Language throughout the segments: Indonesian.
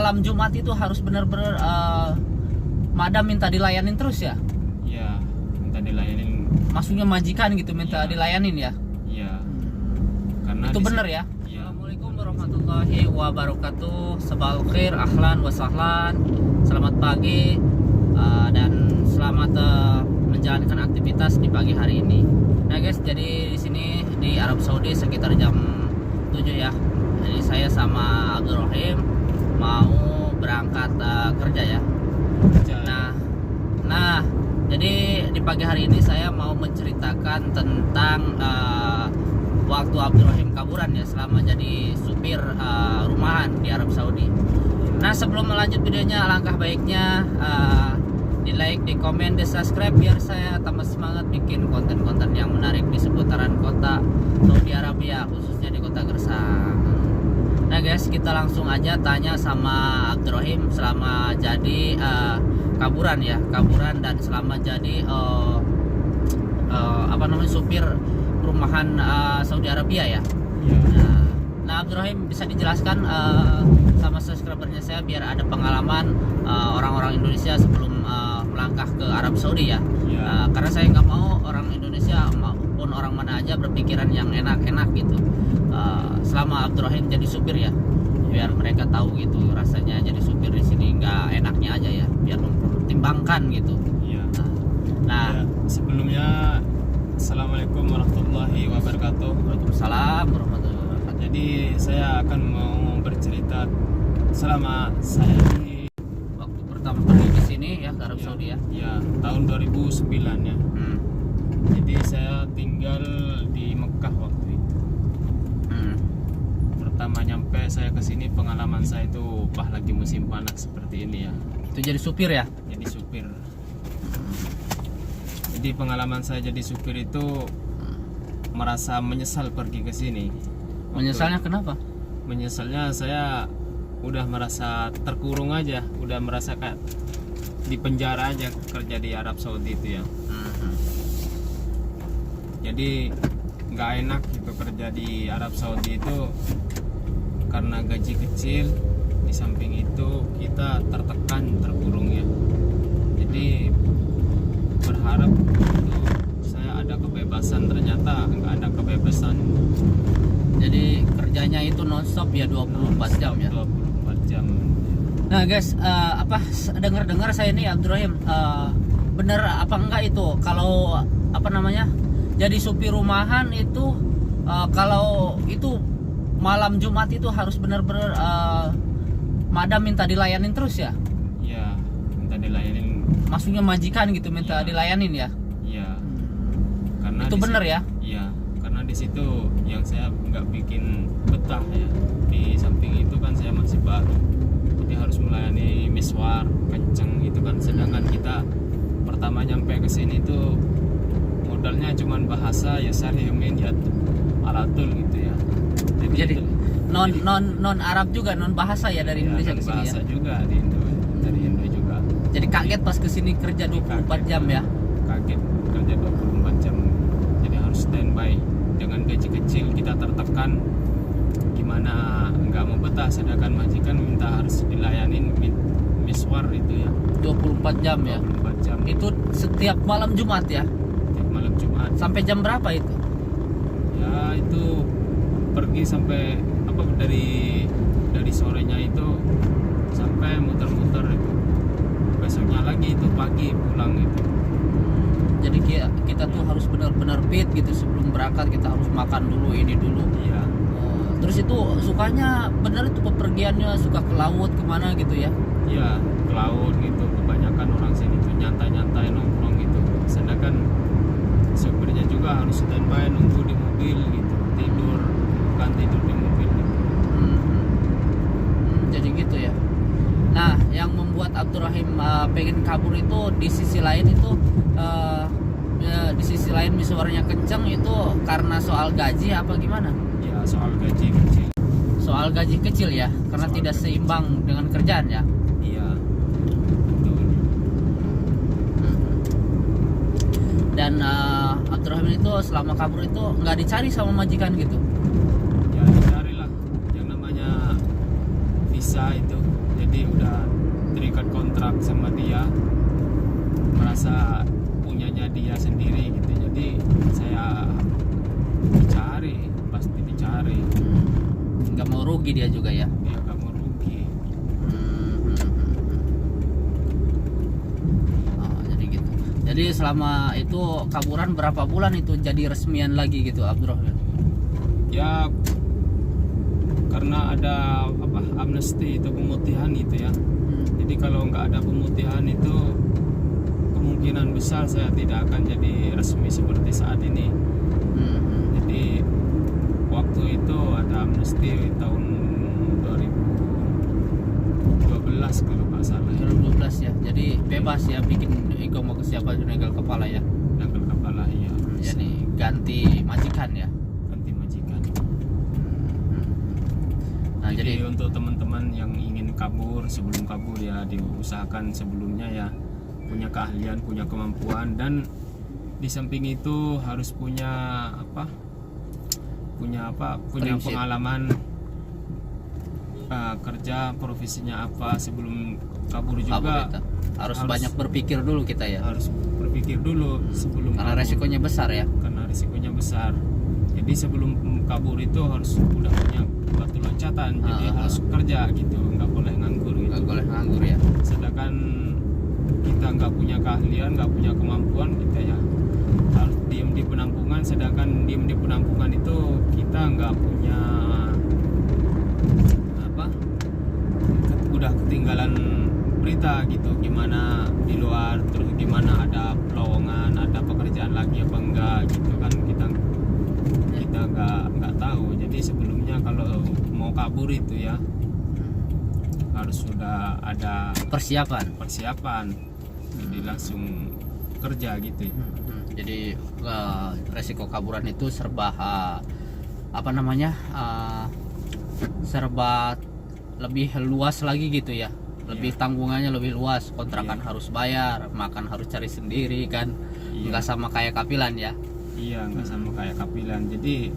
malam Jumat itu harus benar-benar madam minta dilayanin terus ya? Iya, minta dilayanin. Maksudnya majikan gitu minta dilayanin ya? Iya. Karena itu benar ya? Iya. Assalamualaikum warahmatullahi wabarakatuh. Sabal khair, ahlan wa sahlan. Selamat pagi dan selamat menjalankan aktivitas di pagi hari ini. Nah guys, jadi di sini di Arab Saudi sekitar jam 7 ya. Jadi saya sama Abdurrahim mau berangkat kerja ya. Nah, jadi di pagi hari ini saya mau menceritakan tentang waktu Abdurrahim kaburan ya selama jadi supir rumahan di Arab Saudi. Nah, sebelum melanjut videonya, alangkah baiknya di like, di komen, di subscribe biar saya tambah semangat bikin konten-konten yang menarik di seputaran kota Saudi Arabia, khususnya di kota Gersang. Nah guys, kita langsung aja tanya sama Abdurrahim selama jadi kaburan dan selama jadi supir perumahan Saudi Arabia ya. Nah Abdurrahim bisa dijelaskan sama subscribernya saya biar ada pengalaman orang-orang Indonesia sebelum melangkah ke Arab Saudi ya. Karena saya nggak mau orang Indonesia maupun orang mana aja berpikiran yang enak-enak gitu. Selama Abdurrahim jadi supir ya, biar mereka tahu gitu rasanya jadi supir di sini nggak enaknya aja ya, biar mempertimbangkan gitu. Nah, sebelumnya Assalamualaikum warahmatullahi wabarakatuh. Waalaikumsalam warahmatullahi wabarakatuh. Jadi saya akan mau bercerita selama saya di waktu pertama pergi ke sini ya, ke Arab Saudi ya. Ya, tahun 2009 ya. Jadi saya tinggal di Mekah waktu itu. Pertama nyampe saya ke sini, pengalaman saya itu lagi musim panas seperti ini ya. Itu jadi supir ya? Jadi supir. Jadi pengalaman saya jadi supir itu merasa menyesal pergi ke sini. Menyesalnya kenapa? Menyesalnya saya udah merasa terkurung aja, udah merasa kayak di penjara aja kerja di Arab Saudi itu ya. Jadi nggak enak gitu kerja di Arab Saudi itu karena gaji kecil, di samping itu kita tertekan, terkurung ya. Jadi berharap itu saya ada kebebasan, ternyata nggak ada kebebasan. Jadi kerjanya itu nonstop ya, 24 jam ya. 24 jam. Nah guys, dengar saya nih Abdurrahim, bener apa enggak itu kalau jadi supir rumahan itu kalau itu malam Jumat itu harus benar-benar madam minta dilayanin terus ya? Iya, minta dilayanin. Maksudnya majikan gitu minta dilayanin ya? Iya. Karena itu bener ya? Iya, karena di situ yang saya nggak bikin betah ya. Di samping itu kan saya masih baru, jadi harus melayani miswar kenceng gitu kan. Sedangkan kita pertama nyampe ke sini tuh modalnya cuman bahasa ya, sarimin ya, alatul gitu ya. Jadi non Arab juga, non bahasa ya dari Indonesia ke sini ya. Bahasa juga dari Indo juga. Jadi kaget pas ke sini kerja 24 jam ya. Kaget kerja 24 jam. Jadi harus standby dengan gaji kecil, kita tertekan. Gimana nggak mau betah, sedangkan majikan minta harus dilayanin miswar itu ya. 24 jam ya. 24 jam. Itu setiap malam Jumat ya. Setiap malam Jumat. Sampai jam berapa itu? Ya itu pergi sampai dari sorenya itu sampai muter-muter itu, besoknya lagi itu pagi pulang itu. Jadi kita tuh harus benar-benar fit gitu sebelum berangkat, kita harus makan dulu ini dulu. Iya. Terus itu sukanya bener itu pepergiannya suka ke laut kemana gitu ya? Iya, ke laut gitu. Kebanyakan orang sini tuh nyantai-nyantai nongkrong gitu. Sedangkan supirnya juga harus standby nunggu di mobil gitu, bukan tidur di mobil gitu. Jadi gitu ya. Nah, yang membuat Abdurrahim pengen kabur itu di sisi lain itu di sisi lain miswarnya kenceng itu karena soal gaji apa gimana? Ya soal gaji kecil. Soal gaji kecil ya, karena tidak seimbang dengan kerjaan ya. Iya. Betul. Dan Abdurrahim itu selama kabur itu nggak dicari sama majikan gitu? Ya dicari lah, yang namanya visa itu. Jadi merasa punyanya dia sendiri gitu. Jadi saya dicari, pasti dicari. Nggak mau rugi dia juga ya. Dia nggak mau rugi. Oh, jadi gitu. Jadi selama itu kaburan berapa bulan itu jadi resmian lagi gitu Abdurrahman? Ya karena ada apa amnesti itu pemutihan itu ya. Jadi kalau nggak ada pemutihan itu kemungkinan besar saya tidak akan jadi resmi seperti saat ini. Jadi waktu itu ada amnesti tahun 2012 kalau nggak salah. 2012 ya. Jadi bebas ya bikin ego mau ke siapa nenggal kepala ya. Nanggal kepala ya. Jadi ganti majikan ya. Ganti majikan. Nah, jadi jadi untuk teman-teman yang ingin kabur, sebelum kabur ya diusahakan sebelumnya ya punya keahlian, punya kemampuan, dan di samping itu harus punya Prinsip. pengalaman kerja, profesinya apa sebelum kabur juga. kabur itu harus banyak berpikir dulu kita ya. Harus berpikir dulu sebelum Karena kabur. resikonya besar ya. Karena risikonya besar. Jadi sebelum kabur itu harus udah punya batu loncatan. Jadi harus kerja gitu, nggak boleh nganggur gitu. Nggak boleh nganggur ya. Sedangkan kita nggak punya keahlian, nggak punya kemampuan, kita ya harus diem di penampungan. Sedangkan diem di penampungan itu kita nggak punya udah ketinggalan berita gitu, gimana di luar, terus gimana ada lowongan, ada pekerjaan lagi apa enggak gitu kan, kita nggak tahu. Jadi sebelumnya kalau mau kabur itu ya harus sudah ada persiapan, jadi langsung kerja gitu ya. Jadi resiko kaburan itu serba serba lebih luas lagi gitu ya. Lebih tanggungannya lebih luas, kontrakan harus bayar, makan harus cari sendiri kan. Nggak sama kayak kapilan ya. Iya, nggak sama kayak kapilan. Jadi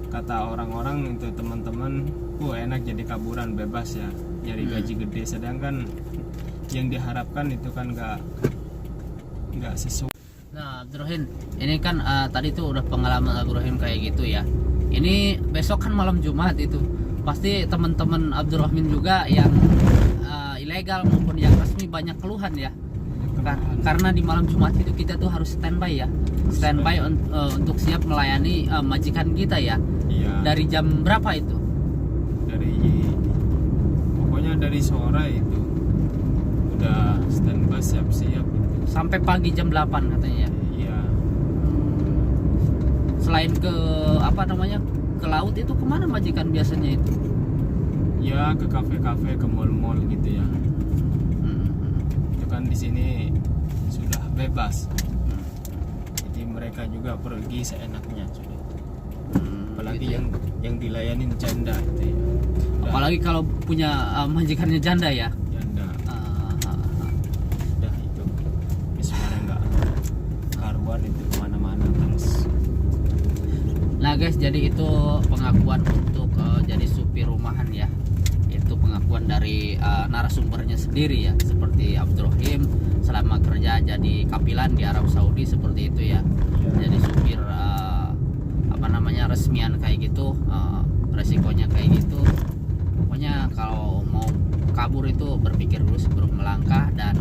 kata orang-orang itu teman-teman, enak jadi kaburan, bebas ya, nyari gaji gede. Sedangkan yang diharapkan itu kan nggak sesuai. Nah, Abdurrahim, ini kan tadi tuh udah pengalaman Abdurrahim kayak gitu ya. Ini besok kan malam Jumat itu. Pasti teman-teman Abdurrahim juga yang ilegal maupun yang resmi banyak keluhan ya. Karena di malam Jumat itu kita tuh harus standby ya. Standby untuk siap melayani majikan kita ya. Iya. Dari jam berapa itu? Pokoknya dari sore itu udah standby siap-siap gitu. Sampai pagi jam 8 katanya ya. Iya. Selain ke ke laut itu kemana majikan biasanya itu? Ya ke kafe-kafe, ke mall-mall gitu ya. Itu kan di sini sudah bebas. Jadi mereka juga pergi seenaknya sudah. Apalagi gitu ya. yang dilayanin janda itu ya. Apalagi kalau punya majikannya janda ya. Janda. Udah itu. Sebenarnya nggak karuan itu kemana-mana terus. Nah guys, jadi itu pengakuan untuk jadi supir rumahan ya. Itu pengakuan dari narasumbernya sendiri ya. Seperti Abdurrahim selama kerja jadi kapilan di Arab Saudi seperti itu ya. Jadi supir resmian kayak gitu, resikonya kayak gitu. Pokoknya kalau mau kabur itu berpikir dulu sebelum melangkah, dan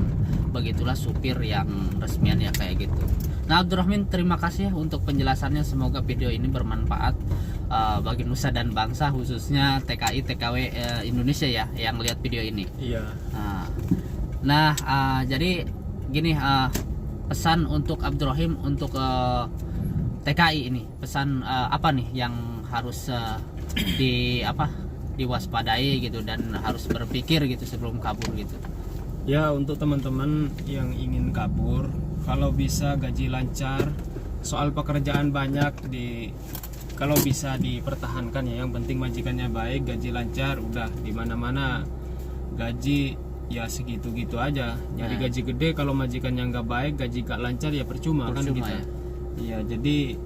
begitulah supir yang resmian ya kayak gitu. Nah, Abdurrahim, terima kasih untuk penjelasannya. Semoga video ini bermanfaat bagi nusa dan bangsa, khususnya TKI TKW Indonesia ya yang lihat video ini. Iya. Nah, jadi gini, pesan untuk Abdurrahim untuk TKI ini, pesan apa nih yang harus diwaspadai gitu dan harus berpikir gitu sebelum kabur gitu. Ya, untuk teman-teman yang ingin kabur, kalau bisa gaji lancar, soal pekerjaan banyak, kalau bisa dipertahankan ya, yang penting majikannya baik, gaji lancar, udah di mana-mana gaji ya segitu-gitu aja. Nyari gaji gede kalau majikannya nggak baik, gaji nggak lancar ya percuma kan kita. Ya? Iya, jadi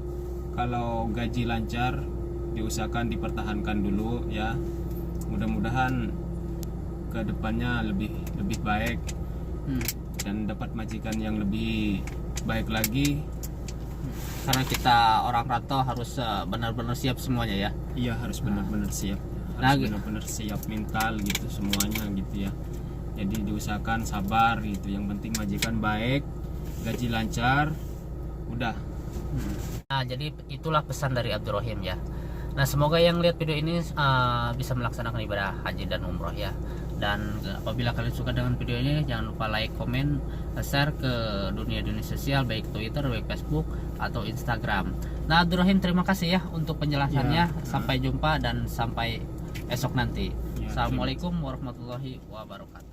kalau gaji lancar diusahakan dipertahankan dulu ya. Mudah-mudahan ke depannya lebih baik. dan dapat majikan yang lebih baik lagi. Karena kita orang rantau harus benar-benar siap semuanya ya. Iya, harus benar-benar siap. Nah, Harus benar-benar siap mental gitu semuanya gitu ya. Jadi diusahakan sabar gitu. Yang penting majikan baik, gaji lancar, udah. Nah, jadi itulah pesan dari Abdurrahim ya. Nah, semoga yang lihat video ini bisa melaksanakan ibadah haji dan umroh ya. Dan apabila kalian suka dengan video ini, jangan lupa like, komen, share ke dunia sosial, baik Twitter, baik Facebook, atau Instagram. Nah, Abdurrahim, terima kasih ya untuk penjelasannya. Ya. Sampai jumpa dan sampai esok nanti. Ya, Assalamualaikum warahmatullahi wabarakatuh.